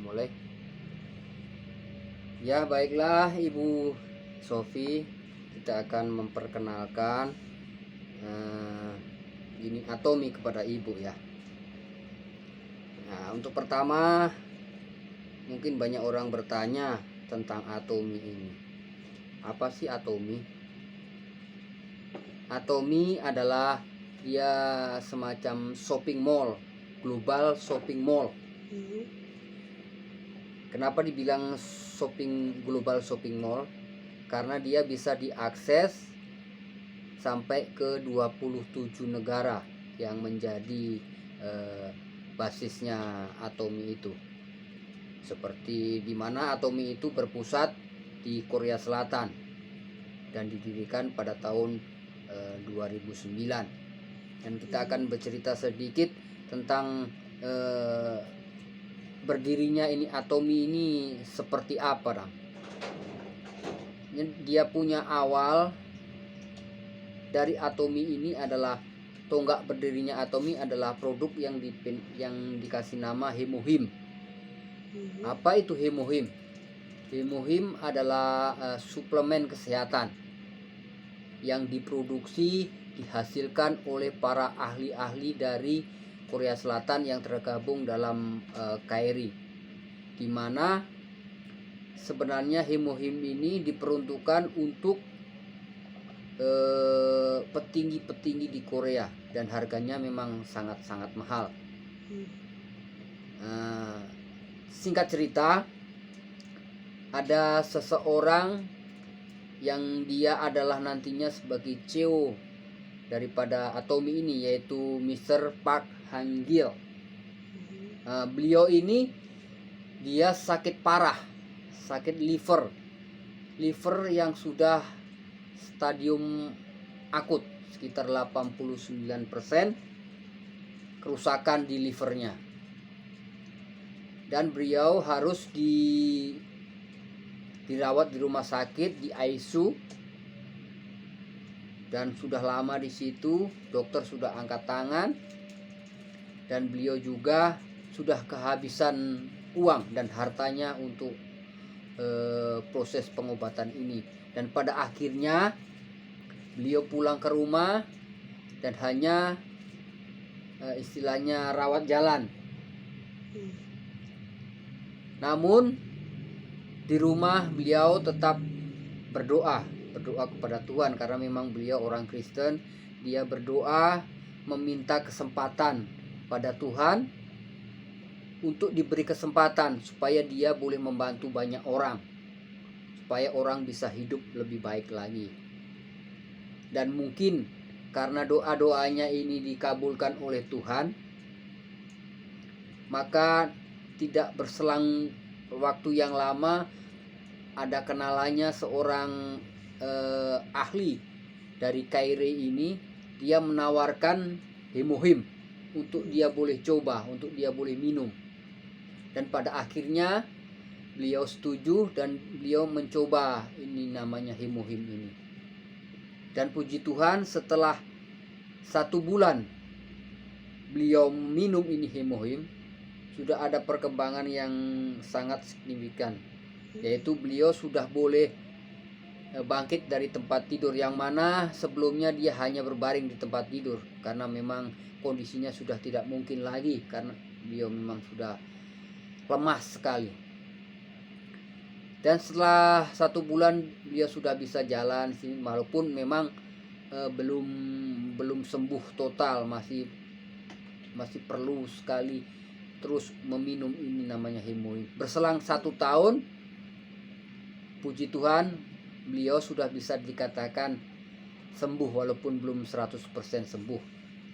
mulai. Ya baiklah Ibu Sofi, kita akan memperkenalkan ini atomi kepada Ibu ya. Nah, untuk pertama mungkin banyak orang bertanya tentang atomi ini. Apa sih atomi? Atomi adalah dia semacam shopping mall, global shopping mall. Kenapa dibilang global shopping mall? Karena dia bisa diakses sampai ke 27 negara yang menjadi basisnya atomi itu. Seperti di mana atomi itu berpusat di Korea Selatan dan didirikan pada tahun 2009. Dan kita akan bercerita sedikit tentang berdirinya ini atomi ini seperti apa, Ram. Dia punya awal dari atomi ini adalah tonggak berdirinya atomi adalah produk yang dikasih nama hemohim. Apa itu hemohim? Hemohim adalah suplemen kesehatan yang dihasilkan oleh para ahli-ahli dari Korea Selatan yang tergabung dalam KRI, di mana sebenarnya hemohim ini diperuntukkan untuk petinggi-petinggi di Korea dan harganya memang sangat-sangat mahal. Singkat cerita, ada seseorang yang dia adalah nantinya sebagai CEO daripada atomi ini, yaitu Mr. Park Han-gil. Beliau ini dia sakit parah, sakit liver yang sudah stadium akut, sekitar 89% kerusakan di livernya, dan beliau harus dirawat di rumah sakit, di ICU, dan sudah lama di situ. Dokter sudah angkat tangan dan beliau juga sudah kehabisan uang dan hartanya untuk proses pengobatan ini. Dan pada akhirnya beliau pulang ke rumah dan hanya istilahnya rawat jalan. Namun di rumah beliau tetap berdoa kepada Tuhan, karena memang beliau orang Kristen. Dia berdoa meminta kesempatan pada Tuhan untuk diberi kesempatan supaya dia boleh membantu banyak orang, supaya orang bisa hidup lebih baik lagi. Dan mungkin karena doa-doanya ini dikabulkan oleh Tuhan, maka tidak berselang waktu yang lama ada kenalannya seorang ahli dari KRI ini. Dia menawarkan hemohim untuk dia boleh coba, untuk dia boleh minum. Dan pada akhirnya beliau setuju dan beliau mencoba ini namanya hemohim ini. Dan puji Tuhan, setelah 1 bulan beliau minum ini hemohim, sudah ada perkembangan yang sangat signifikan, yaitu beliau sudah boleh bangkit dari tempat tidur, yang mana sebelumnya dia hanya berbaring di tempat tidur karena memang kondisinya sudah tidak mungkin lagi, karena beliau memang sudah lemah sekali. Dan setelah 1 bulan beliau sudah bisa jalan, walaupun memang belum sembuh total, masih perlu sekali terus meminum ini namanya hemohim. Berselang 1 tahun, puji Tuhan, beliau sudah bisa dikatakan sembuh, walaupun belum 100% sembuh.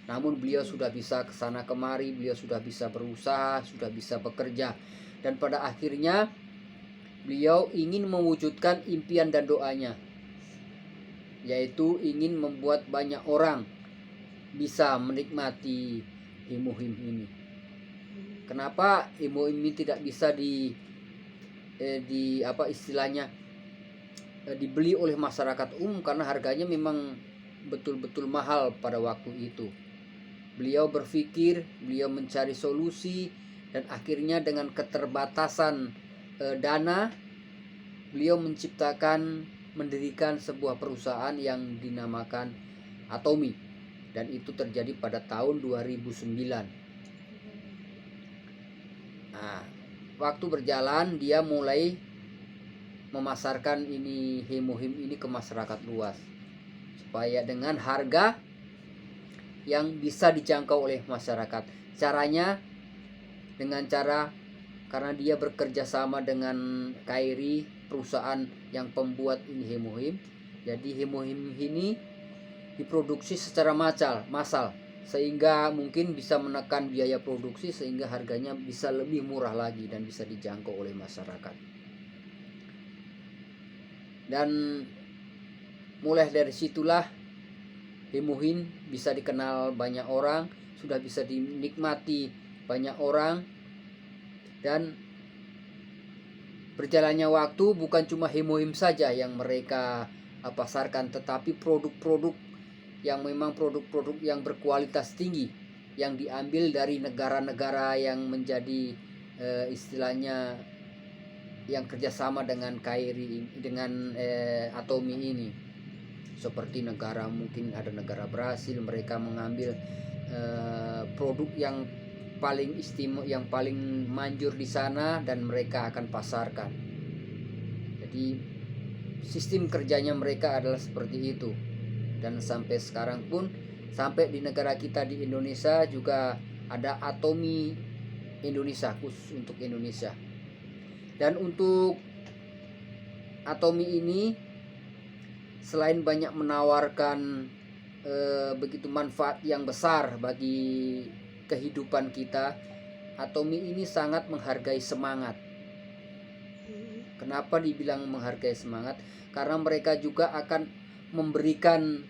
Namun beliau sudah bisa kesana kemari, beliau sudah bisa berusaha, sudah bisa bekerja. Dan pada akhirnya beliau ingin mewujudkan impian dan doanya, yaitu ingin membuat banyak orang bisa menikmati hemohim ini. Kenapa hemohim ini tidak bisa dibeli oleh masyarakat umum? Karena harganya memang betul-betul mahal pada waktu itu. Beliau berpikir, beliau mencari solusi, Dan akhirnya dengan keterbatasan dana, beliau mendirikan sebuah perusahaan yang dinamakan Atomy, dan itu terjadi pada tahun 2009. Nah, waktu berjalan dia mulai memasarkan ini Hemohim ini ke masyarakat luas supaya dengan harga yang bisa dijangkau oleh masyarakat. Caranya dengan cara, karena dia bekerja sama dengan Kairi, perusahaan yang pembuat ini Hemohim. Jadi Hemohim ini diproduksi secara massal sehingga mungkin bisa menekan biaya produksi sehingga harganya bisa lebih murah lagi dan bisa dijangkau oleh masyarakat. Dan mulai dari situlah Hemohim bisa dikenal banyak orang, sudah bisa dinikmati banyak orang. Dan berjalannya waktu bukan cuma Hemohim saja yang mereka pasarkan, tetapi produk-produk yang memang produk-produk yang berkualitas tinggi yang diambil dari negara-negara yang menjadi istilahnya yang kerjasama dengan Kairi, dengan Atomy ini. Seperti negara, mungkin ada negara Brasil, mereka mengambil produk yang paling istimewa, yang paling manjur di sana, dan mereka akan pasarkan. Jadi sistem kerjanya mereka adalah seperti itu. Dan sampai sekarang pun, sampai di negara kita di Indonesia juga ada Atomy Indonesia, khusus untuk Indonesia. Dan untuk Atomy ini selain banyak menawarkan begitu manfaat yang besar bagi kehidupan kita, Atomy ini sangat menghargai semangat. Kenapa dibilang menghargai semangat? Karena mereka juga akan memberikan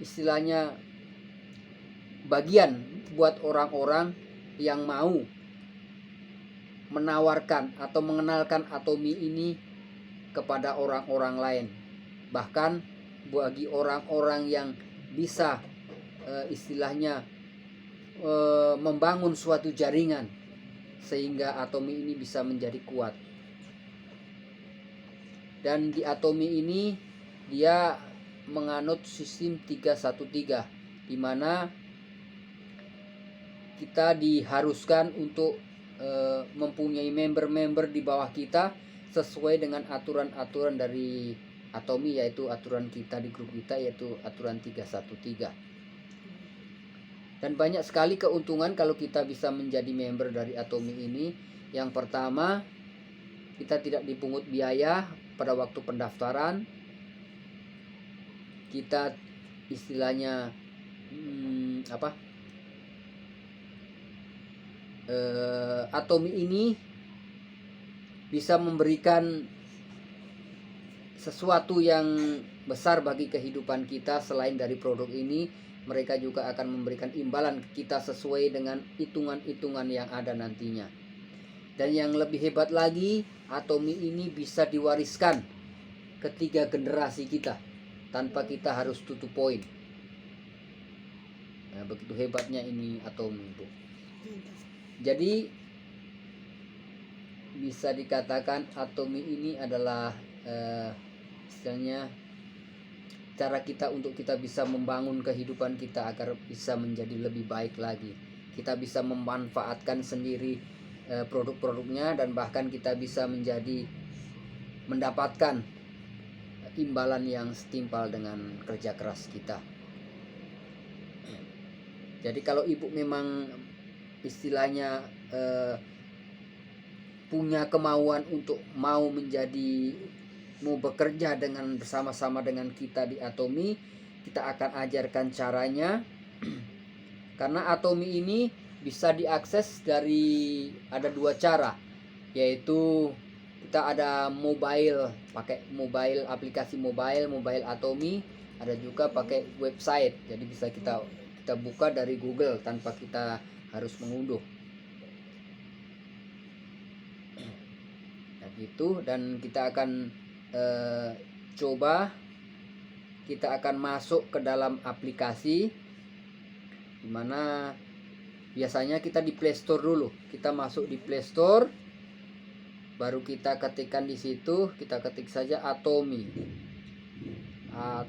istilahnya bagian buat orang-orang yang mau menawarkan atau mengenalkan Atomy ini kepada orang-orang lain. Bahkan bagi orang-orang yang bisa istilahnya membangun suatu jaringan sehingga Atomy ini bisa menjadi kuat. Dan di Atomy ini dia menganut sistem 313, di mana kita diharuskan untuk mempunyai member-member di bawah kita sesuai dengan aturan-aturan dari Atomy, yaitu aturan kita di grup kita, yaitu aturan 313. Dan banyak sekali keuntungan kalau kita bisa menjadi member dari Atomy ini. Yang pertama, kita tidak dipungut biaya pada waktu pendaftaran. Kita istilahnya Atomy ini bisa memberikan sesuatu yang besar bagi kehidupan kita. Selain dari produk ini, mereka juga akan memberikan imbalan ke kita sesuai dengan hitungan-hitungan yang ada nantinya. Dan yang lebih hebat lagi, Atomy ini bisa diwariskan ke 3 generasi kita tanpa kita harus tutup poin. Nah, begitu hebatnya ini Atomy, Bu. Jadi bisa dikatakan Atomy ini adalah istilahnya cara kita untuk kita bisa membangun kehidupan kita agar bisa menjadi lebih baik lagi. Kita bisa memanfaatkan sendiri produk-produknya, dan bahkan kita bisa mendapatkan imbalan yang setimpal dengan kerja keras kita. Jadi kalau ibu memang istilahnya punya kemauan untuk mau bekerja dengan bersama-sama dengan kita di Atomy, kita akan ajarkan caranya. Karena Atomy ini bisa diakses dari ada 2 cara, yaitu kita ada pakai aplikasi mobile Atomy, ada juga pakai website. Jadi bisa kita buka dari Google tanpa kita harus mengunduh. Nah, gitu. Dan kita akan kita akan masuk ke dalam aplikasi, dimana Biasanya kita di Play Store dulu. Kita masuk di Play Store, baru kita ketikkan di situ, kita ketik saja Atomi. Nah,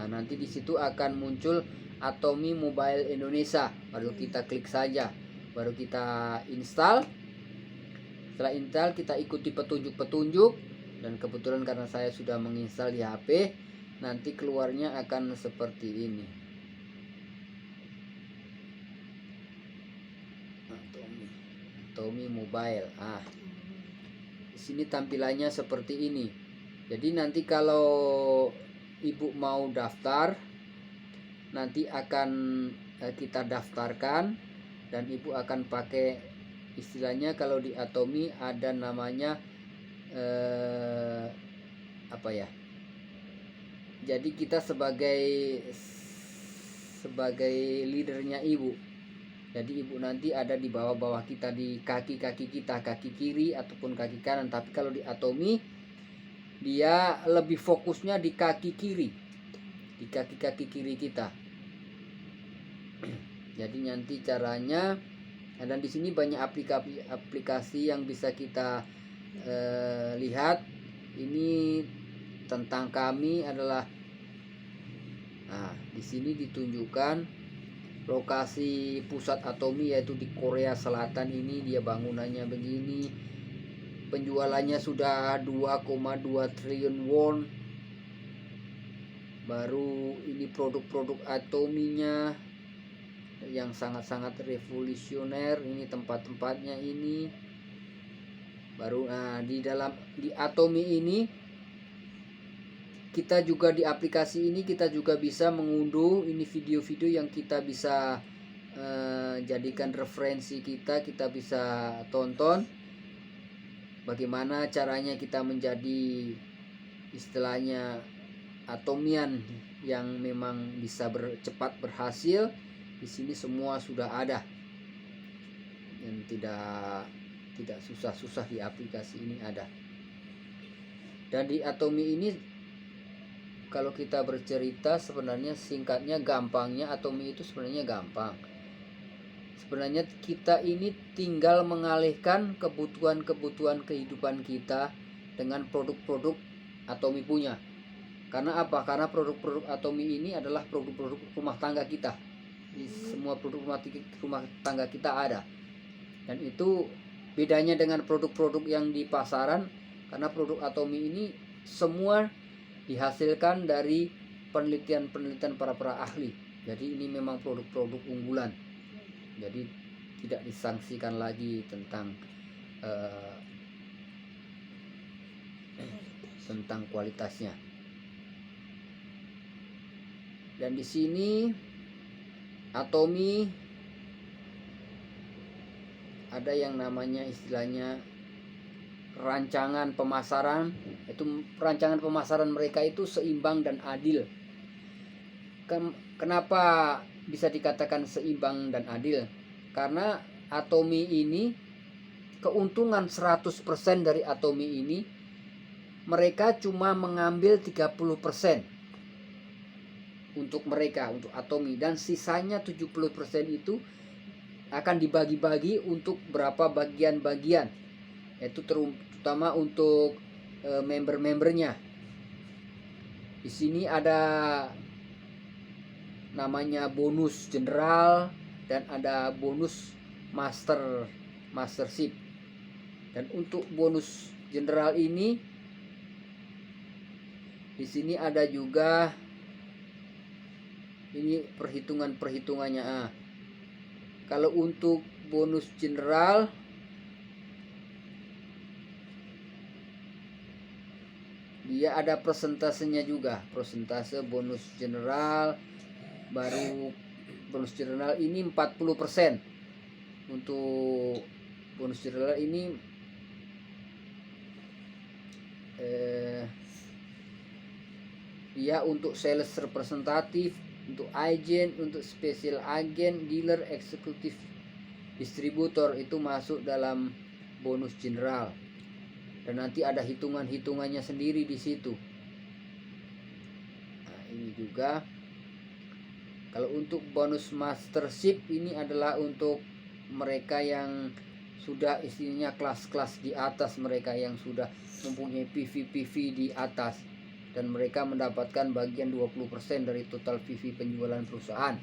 nanti di situ akan muncul Atomi Mobile Indonesia. Baru kita klik saja, baru kita install. Setelah install, kita ikuti petunjuk-petunjuk, dan kebetulan karena saya sudah menginstal di HP, nanti keluarnya akan seperti ini. Atomi Mobile. Di sini tampilannya seperti ini. Jadi nanti kalau ibu mau daftar, nanti akan kita daftarkan, dan ibu akan pakai, istilahnya kalau di Atomi ada namanya jadi kita sebagai leadernya ibu. Jadi ibu nanti ada di bawah kita, di kaki kita, kaki kiri ataupun kaki kanan. Tapi kalau di Atomi, dia lebih fokusnya di kaki kiri, di kaki kiri kita. Jadi nanti caranya, dan di sini banyak aplikasi yang bisa kita lihat. Ini tentang kami adalah, di sini ditunjukkan lokasi pusat Atomi, yaitu di Korea Selatan. Ini dia bangunannya begini. Penjualannya sudah 2,2 triliun won. Baru ini produk-produk Atominya yang sangat-sangat revolusioner. Ini tempat-tempatnya ini. Baru di Atomi ini, kita juga di aplikasi ini kita juga bisa mengunduh ini video-video yang kita bisa jadikan referensi kita bisa tonton. Bagaimana caranya kita menjadi, istilahnya, Atomian yang memang bisa cepat berhasil. Di sini semua sudah ada, yang tidak susah-susah di aplikasi ini ada. Dan di Atomi ini, kalau kita bercerita, sebenarnya singkatnya, gampangnya, Atomi itu sebenarnya gampang. Sebenarnya kita ini tinggal mengalihkan kebutuhan kehidupan kita dengan produk-produk Atomi punya. Karena apa? Karena produk-produk Atomi ini adalah produk-produk rumah tangga kita. Di semua produk rumah tangga kita ada. Dan itu bedanya dengan produk-produk yang di pasaran, karena produk Atomi ini semua dihasilkan dari penelitian para ahli. Jadi ini memang produk-produk unggulan. Jadi tidak disangsikan lagi tentang kualitasnya. Dan di sini Atomi ada yang namanya, istilahnya, rancangan pemasaran. Itu rancangan pemasaran mereka itu seimbang dan adil. Kenapa bisa dikatakan seimbang dan adil? Karena Atomi ini, keuntungan 100% dari Atomi ini, mereka cuma mengambil 30% untuk mereka, untuk Atomi, dan sisanya 70% itu akan dibagi-bagi untuk berapa bagian-bagian, yaitu terutama untuk member-membernya. Di sini ada namanya bonus general dan ada bonus mastership. Dan untuk bonus general ini, di sini ada juga ini perhitungannya. Kalau untuk bonus general, dia ada persentasenya juga, persentase bonus general. Baru bonus general ini 40%. Untuk bonus general ini untuk sales representatif, untuk agent, untuk special agent, dealer, eksekutif, distributor, itu masuk dalam bonus general. Dan nanti ada hitungannya sendiri di situ. Nah, ini juga Kalau untuk bonus mastership ini adalah untuk mereka yang sudah istilahnya kelas-kelas di atas, mereka yang sudah mempunyai PV di atas, dan mereka mendapatkan bagian 20% dari total PV penjualan perusahaan,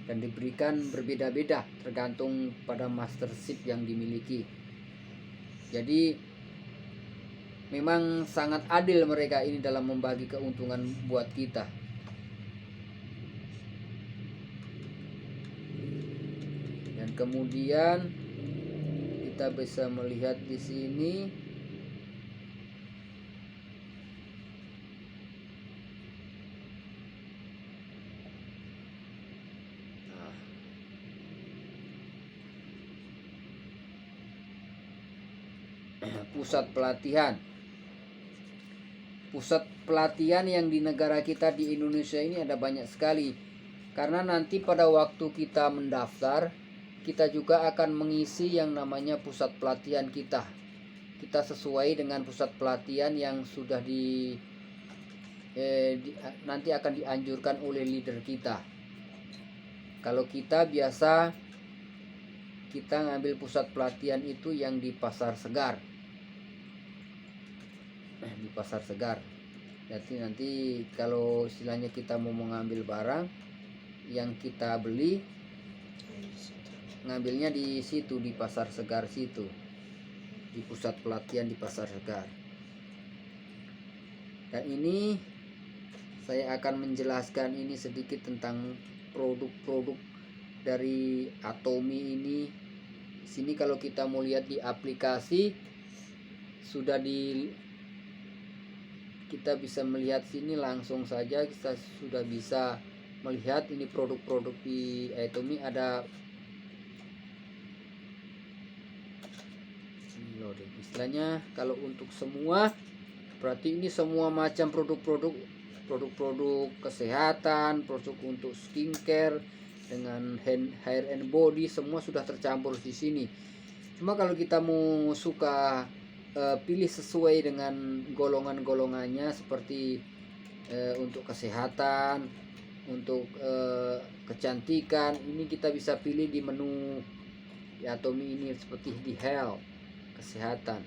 dan diberikan berbeda-beda tergantung pada mastership yang dimiliki. Jadi memang sangat adil mereka ini dalam membagi keuntungan buat kita. Dan kemudian kita bisa melihat di sini pusat pelatihan. Pusat pelatihan yang di negara kita di Indonesia ini ada banyak sekali. Karena nanti pada waktu kita mendaftar, kita juga akan mengisi yang namanya pusat pelatihan kita. Kita sesuai dengan pusat pelatihan yang sudah nanti akan dianjurkan oleh leader kita. Kalau kita biasa kita ngambil pusat pelatihan itu yang di Pasar Segar. Di Pasar Segar. Jadi nanti kalau istilahnya kita mau mengambil barang yang kita beli, ngambilnya di situ, di Pasar Segar situ, di pusat pelatihan di Pasar Segar. Dan ini saya akan menjelaskan ini sedikit tentang produk-produk dari Atomy ini. Sini kalau kita mau lihat di aplikasi sudah kita bisa melihat sini langsung saja, kita sudah bisa melihat ini produk-produk di Atomy. Ada istilahnya kalau untuk semua, berarti ini semua macam produk-produk kesehatan, produk untuk skincare dengan hair and body, semua sudah tercampur di sini. Cuma kalau kita mau suka pilih sesuai dengan golongan-golongannya, seperti untuk kesehatan, untuk kecantikan, ini kita bisa pilih di menu di Atomy ini, seperti di health, kesehatan.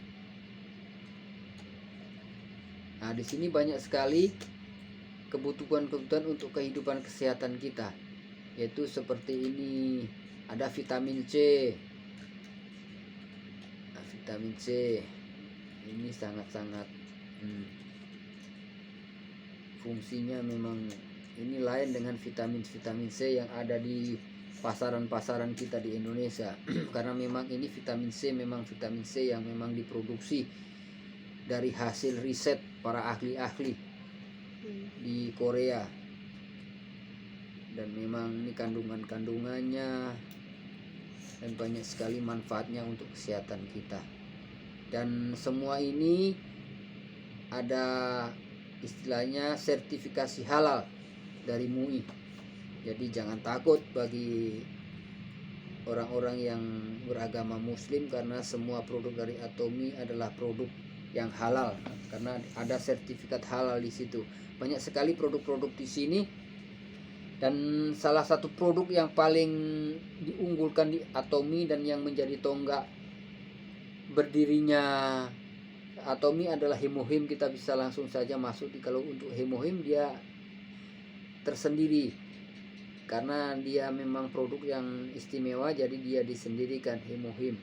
Nah, di sini banyak sekali kebutuhan-kebutuhan untuk kehidupan kesehatan kita, yaitu seperti ini, ada vitamin C. Nah, vitamin C ini sangat-sangat fungsinya memang ini lain dengan vitamin C yang ada di pasaran-pasaran kita di Indonesia. Karena memang ini vitamin C yang memang diproduksi dari hasil riset para ahli-ahli di Korea, dan memang ini kandungannya dan banyak sekali manfaatnya untuk kesehatan kita. Dan semua ini ada istilahnya sertifikasi halal dari MUI. Jadi jangan takut bagi orang-orang yang beragama Muslim, karena semua produk dari Atomy adalah produk yang halal, karena ada sertifikat halal di situ. Banyak sekali produk-produk di sini, dan salah satu produk yang paling diunggulkan di Atomy dan yang menjadi tonggak berdirinya Atomy adalah Hemohim. Kita bisa langsung saja masuk kalau untuk Hemohim dia tersendiri, karena dia memang produk yang istimewa, jadi dia disendirikan, Hemohim.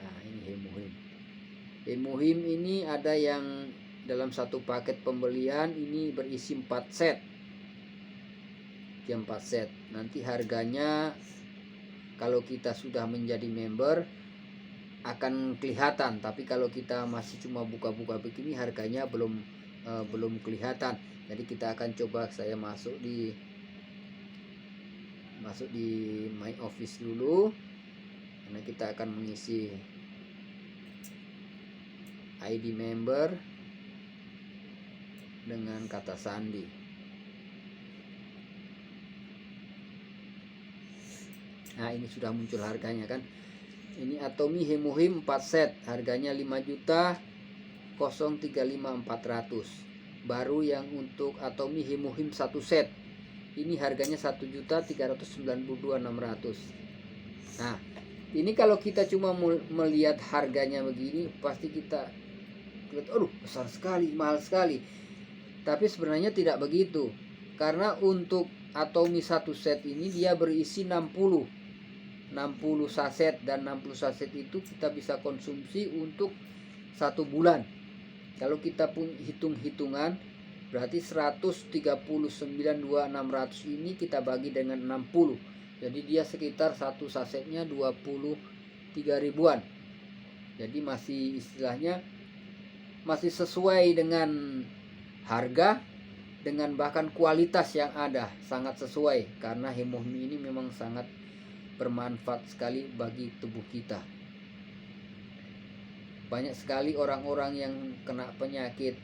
Nah, ini Hemohim. Hemohim ini ada yang dalam satu paket pembelian ini berisi 4 set. 4 set. Nanti harganya kalau kita sudah menjadi member akan kelihatan, tapi kalau kita masih cuma buka-buka begini harganya belum kelihatan. Jadi kita akan coba, saya masuk di my office dulu, karena kita akan mengisi ID member dengan kata sandi. Nah, ini sudah muncul harganya kan. Ini Atomy Hemohim 4 set, harganya 5.035.400. Baru yang untuk Atomy Hemohim 1 set ini harganya 1.392.600. Nah, ini kalau kita cuma melihat harganya begini, pasti kita lihat, aduh besar sekali, mahal sekali. Tapi sebenarnya tidak begitu. Karena untuk Atomi satu set ini dia berisi 60 saset, dan 60 saset itu kita bisa konsumsi untuk 1 bulan. Kalau kita pun hitung-hitungan, berarti 139.600 ini kita bagi dengan 60. Jadi dia sekitar satu sasetnya 23 ribuan. Jadi masih istilahnya masih sesuai dengan harga, dengan bahkan kualitas yang ada, sangat sesuai. Karena Hemohim ini memang sangat bermanfaat sekali bagi tubuh kita. Banyak sekali orang-orang yang kena penyakit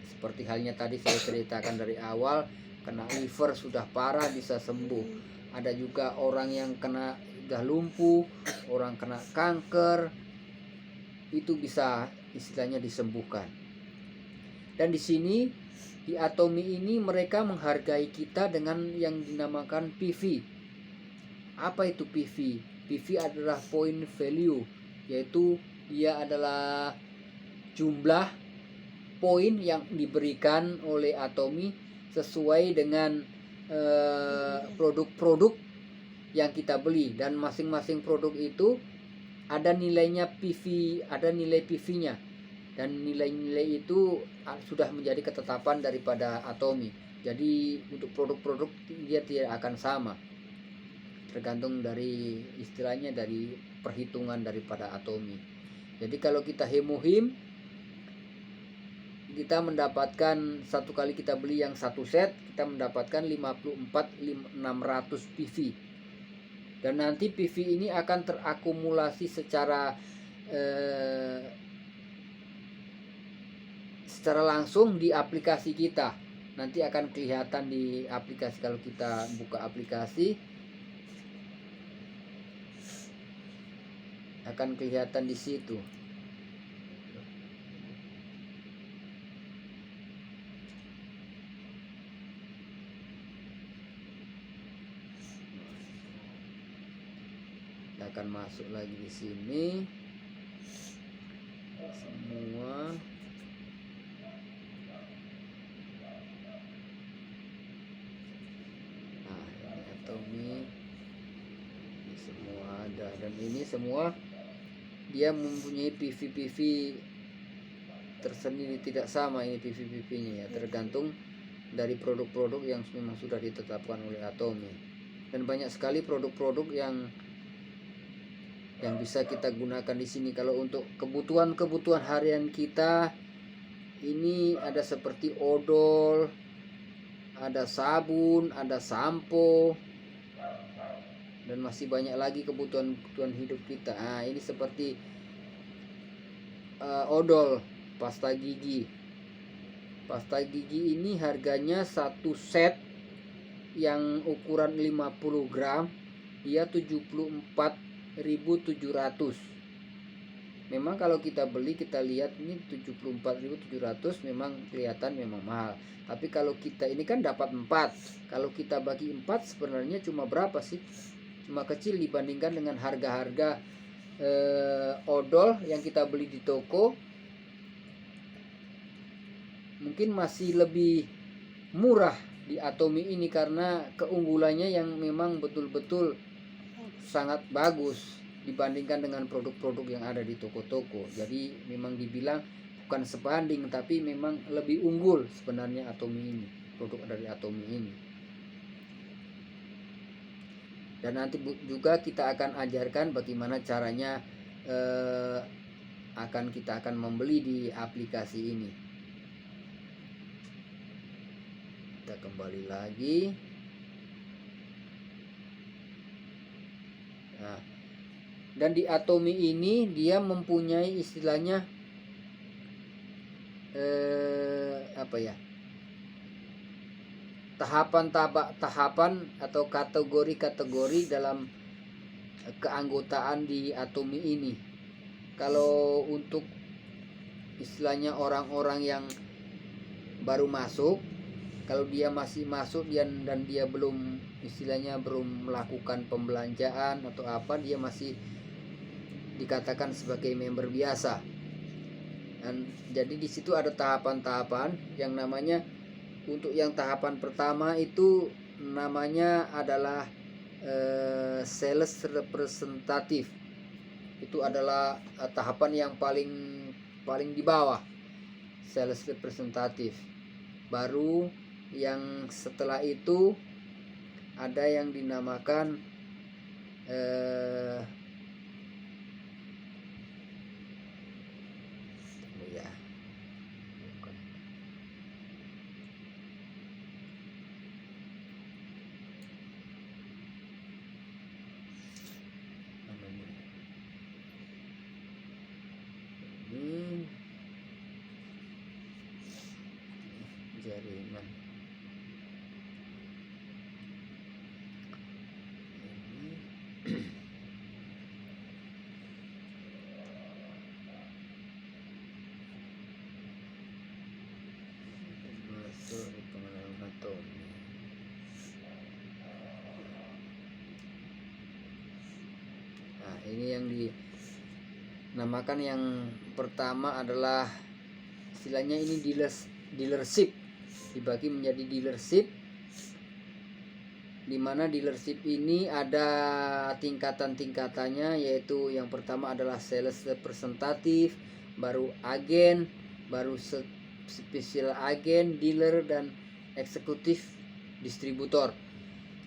seperti halnya tadi saya ceritakan dari awal, kena liver sudah parah bisa sembuh. Ada juga orang yang kena udah lumpuh, orang kena kanker, itu bisa istilahnya disembuhkan. Dan di sini di Atomi ini mereka menghargai kita dengan yang dinamakan PV. Apa itu PV? PV adalah point value, yaitu dia adalah jumlah poin yang diberikan oleh Atomi sesuai dengan produk-produk yang kita beli, dan masing-masing produk itu ada nilainya PV, ada nilai PV-nya, dan nilai-nilai itu sudah menjadi ketetapan daripada Atomi. Jadi untuk produk-produk dia tidak akan sama, tergantung dari istilahnya dari perhitungan daripada Atomi. Jadi kalau kita Hemohim, kita mendapatkan satu kali kita beli yang satu set, kita mendapatkan 54.600 PV. Dan nanti PV ini akan terakumulasi secara langsung di aplikasi kita. Nanti akan kelihatan di aplikasi, kalau kita buka aplikasi akan kelihatan di situ. Kita akan masuk lagi di sini semua. Nah, ini Atomi, ini semua ada, dan ini semua dia mempunyai PV-PV tersendiri, tidak sama ini PV-PV-nya ya, tergantung dari produk-produk yang memang sudah ditetapkan oleh Atomi. Dan banyak sekali produk-produk yang bisa kita gunakan di sini. Kalau untuk kebutuhan harian kita, ini ada seperti odol, ada sabun, ada sampo, dan masih banyak lagi kebutuhan hidup kita. Nah, ini seperti odol, pasta gigi. Pasta gigi ini harganya satu set yang ukuran 50 gram dia 74.700. Memang kalau kita beli, kita lihat ini 74.700 memang kelihatan memang mahal. Tapi kalau kita ini kan dapat 4. Kalau kita bagi 4 sebenarnya cuma berapa sih? Cuma kecil dibandingkan dengan harga-harga odol yang kita beli di toko. Mungkin masih lebih murah di Atomi ini karena keunggulannya yang memang betul-betul sangat bagus dibandingkan dengan produk-produk yang ada di toko-toko. Jadi memang dibilang bukan sebanding, tapi memang lebih unggul sebenarnya Atomi ini, produk dari Atomi ini. Dan nanti juga kita akan ajarkan bagaimana caranya kita akan membeli di aplikasi ini. Kita kembali lagi. Nah, dan di Atomi ini dia mempunyai istilahnya tahapan atau kategori dalam keanggotaan di Atomi ini. Kalau untuk istilahnya orang-orang yang baru masuk, Kalau dia masih masuk dan dia belum, istilahnya belum melakukan pembelanjaan atau apa, dia masih dikatakan sebagai member biasa. Dan jadi di situ ada tahapan-tahapan yang namanya, untuk yang tahapan pertama itu namanya adalah sales representatif. Itu adalah tahapan yang paling di bawah, sales representatif. Baru yang setelah itu ada yang dinamakan jaringan masuk pengenalan anatomi. Nah, ini yang dinamakan yang pertama adalah, istilahnya ini dealership, dibagi menjadi dealership, di mana dealership ini ada tingkatan-tingkatannya, yaitu yang pertama adalah sales representatif, baru agen, baru special agen, dealer, dan eksekutif distributor,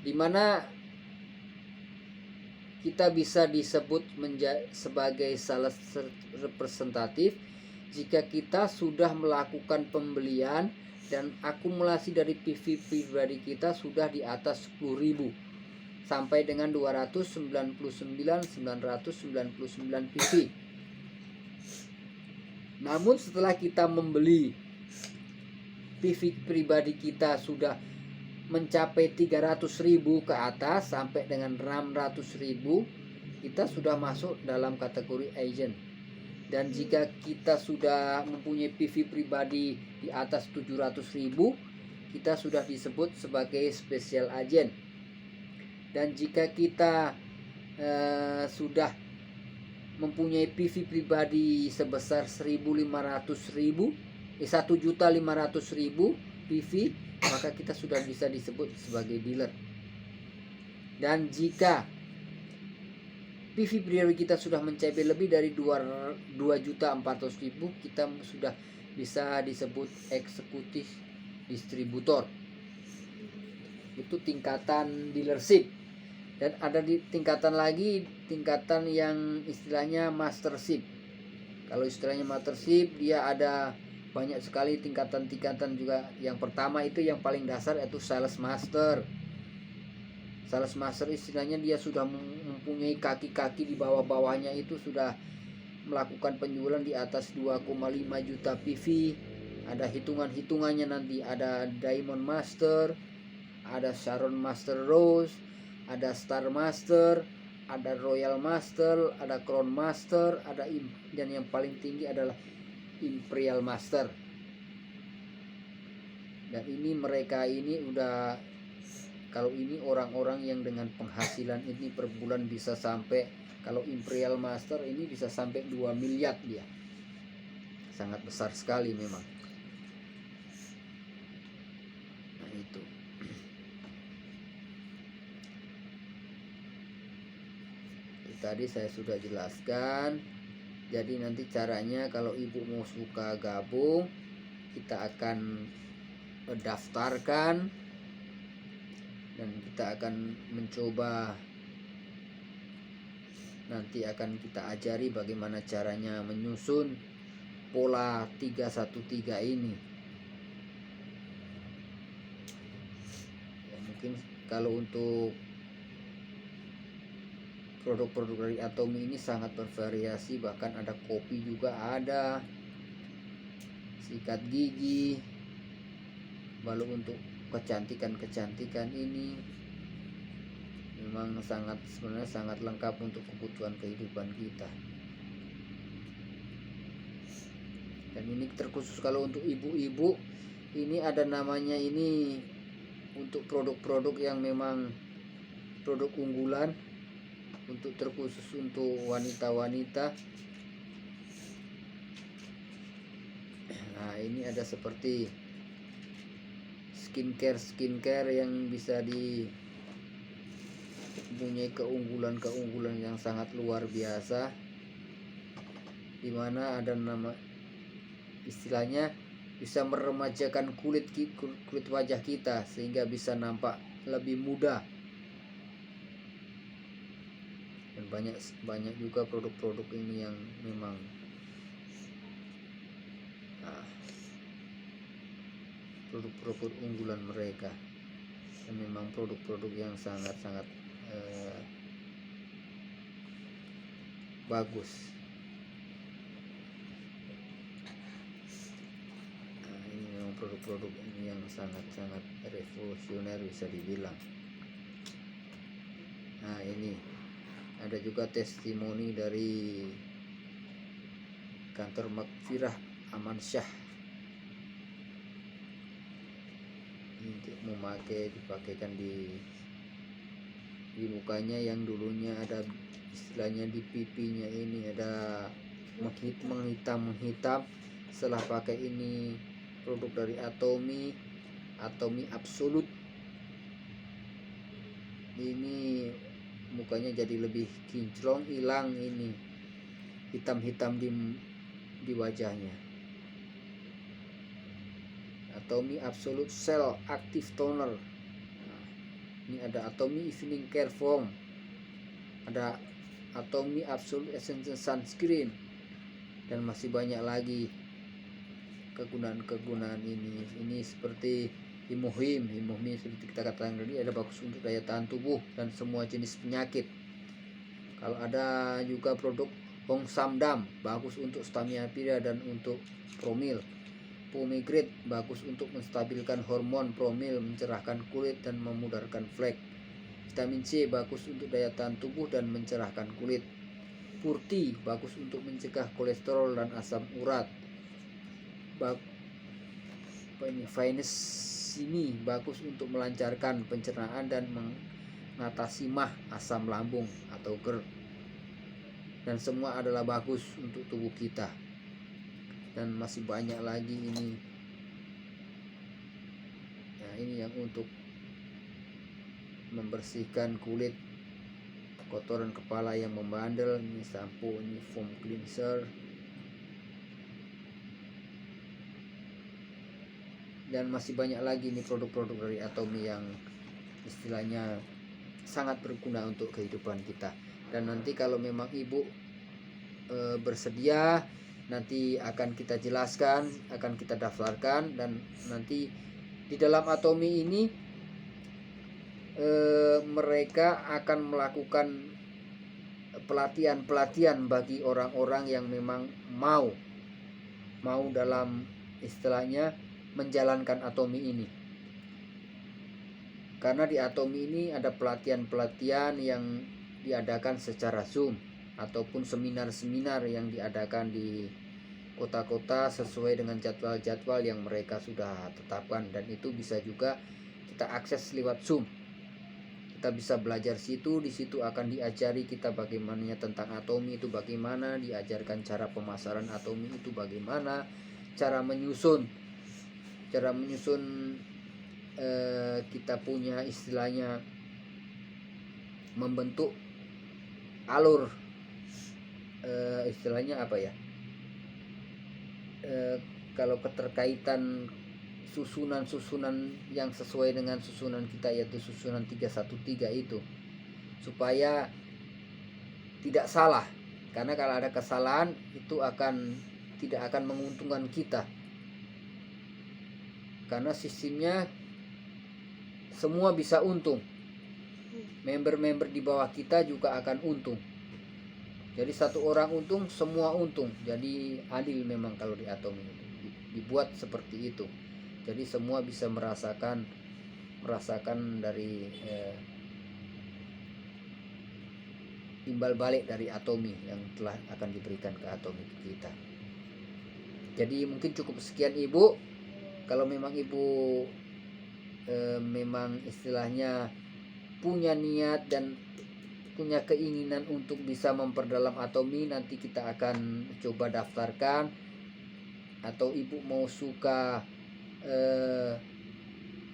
di mana kita bisa disebut sebagai sales representatif jika kita sudah melakukan pembelian dan akumulasi dari PV pribadi kita sudah di atas 10.000 sampai dengan 299.999 PV. Namun setelah kita membeli PV pribadi kita sudah mencapai 300.000 ke atas sampai dengan 600.000, kita sudah masuk dalam kategori agent. Dan jika kita sudah mempunyai PV pribadi di atas 700.000, kita sudah disebut sebagai special agent. Dan jika kita sudah mempunyai PV pribadi sebesar 1.500.000 PV, maka kita sudah bisa disebut sebagai dealer. Dan jika PV pribadi kita sudah mencapai lebih dari 2.400.000, kita sudah bisa disebut eksekutif distributor. Itu tingkatan dealership. Dan ada di tingkatan lagi, tingkatan yang istilahnya mastership. Kalau istilahnya mastership, dia ada banyak sekali tingkatan-tingkatan juga. Yang pertama itu yang paling dasar, yaitu sales master. Sales master istilahnya dia sudah mempunyai kaki-kaki di bawah-bawahnya, itu sudah melakukan penjualan di atas 2,5 juta PV. Ada hitungan-hitungannya nanti, ada Diamond Master, ada Sharon Master Rose, ada Star Master, ada Royal Master, ada Crown Master, dan yang paling tinggi adalah Imperial Master. Dan ini mereka ini udah, kalau ini orang-orang yang dengan penghasilan ini per bulan bisa sampai, kalau Imperial Master ini bisa sampai 2 miliar dia. Sangat besar sekali memang. Nah itu. Tadi saya sudah jelaskan. Jadi nanti caranya, kalau ibu mau suka gabung, kita akan daftarkan dan kita akan mencoba, nanti akan kita ajari bagaimana caranya menyusun pola 313 ini. Ya, mungkin kalau untuk produk-produk dari Atomy ini sangat bervariasi, bahkan ada kopi juga, ada sikat gigi, lalu untuk kecantikan ini memang sebenarnya sangat lengkap untuk kebutuhan kehidupan kita. Dan ini terkhusus kalau untuk ibu-ibu Ini ada namanya ini untuk produk-produk yang memang produk unggulan untuk terkhusus untuk wanita-wanita. Nah, ini ada seperti skincare yang bisa mempunyai keunggulan yang sangat luar biasa, dimana ada nama istilahnya bisa meremajakan kulit wajah kita sehingga bisa nampak lebih muda. Dan banyak juga produk-produk ini yang memang produk-produk unggulan mereka, dan memang produk-produk yang sangat-sangat bagus. Ini memang produk-produk ini yang sangat-sangat revolusioner bisa dibilang. Nah, ini ada juga testimoni dari kantor Makfirah Amansyah. Untuk dipakaikan di mukanya yang dulunya ada istilahnya di pipinya ini ada menghitam. Setelah pakai ini produk dari Atomy Absolut, ini mukanya jadi lebih kinclong, hilang ini hitam di wajahnya. Atomy Absolute Cell Active Toner. Nah, ini ada Atomy Evening Care Foam, ada Atomy Absolute Essential Sunscreen, dan masih banyak lagi kegunaan ini. Ini seperti Himohim seperti kita katakan tadi, ada bagus untuk daya tahan tubuh dan semua jenis penyakit. Kalau ada juga produk Hong Samdam, bagus untuk stamina pira dan untuk promil. Pomegranate, bagus untuk menstabilkan hormon promil, mencerahkan kulit dan memudarkan flek. Vitamin C, bagus untuk daya tahan tubuh dan mencerahkan kulit. Purti, bagus untuk mencegah kolesterol dan asam urat. Finesini, bagus untuk melancarkan pencernaan dan mengatasi mah, asam lambung atau GERD. Dan semua adalah bagus untuk tubuh kita. Dan masih banyak lagi ini. Nah, ini yang untuk membersihkan kulit, kotoran kepala yang membandel. Ini sampo, ini foam cleanser, dan masih banyak lagi nih produk-produk dari Atomy yang istilahnya sangat berguna untuk kehidupan kita. Dan nanti kalau memang ibu bersedia, nanti akan kita jelaskan, akan kita daftarkan, dan nanti di dalam Atomy ini mereka akan melakukan pelatihan bagi orang-orang yang memang mau dalam istilahnya menjalankan Atomy ini. Karena di Atomy ini ada pelatihan yang diadakan secara Zoom ataupun seminar-seminar yang diadakan di kota-kota sesuai dengan jadwal-jadwal yang mereka sudah tetapkan, dan itu bisa juga kita akses lewat Zoom. Kita bisa belajar di situ akan diajari kita bagaimana tentang Atomy itu bagaimana, diajarkan cara pemasaran Atomy itu bagaimana, cara menyusun kita punya istilahnya membentuk alur, istilahnya apa ya, kalau keterkaitan susunan yang sesuai dengan susunan kita, yaitu susunan 313 itu, supaya tidak salah. Karena kalau ada kesalahan itu tidak akan menguntungkan kita, karena sistemnya semua bisa untung. Member-member di bawah kita juga akan untung. Jadi satu orang untung, semua untung. Jadi adil memang kalau di Atomy dibuat seperti itu. Jadi semua bisa merasakan dari timbal balik dari Atomy yang telah akan diberikan ke Atomy kita. Jadi mungkin cukup sekian Ibu. Kalau memang ibu memang istilahnya punya niat dan punya keinginan untuk bisa memperdalam atomi, nanti kita akan coba daftarkan. Atau ibu mau suka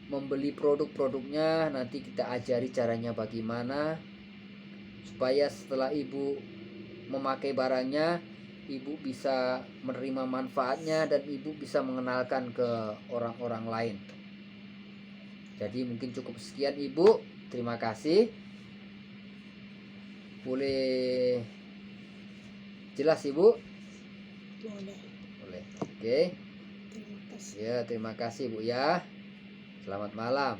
membeli produk-produknya, nanti kita ajari caranya bagaimana, supaya setelah ibu memakai barangnya, ibu bisa menerima manfaatnya dan ibu bisa mengenalkan ke orang-orang lain. Jadi mungkin cukup sekian ibu, terima kasih. Boleh jelas ibu? Boleh. Oke. Terima kasih. Ya, terima kasih bu ya. Selamat malam.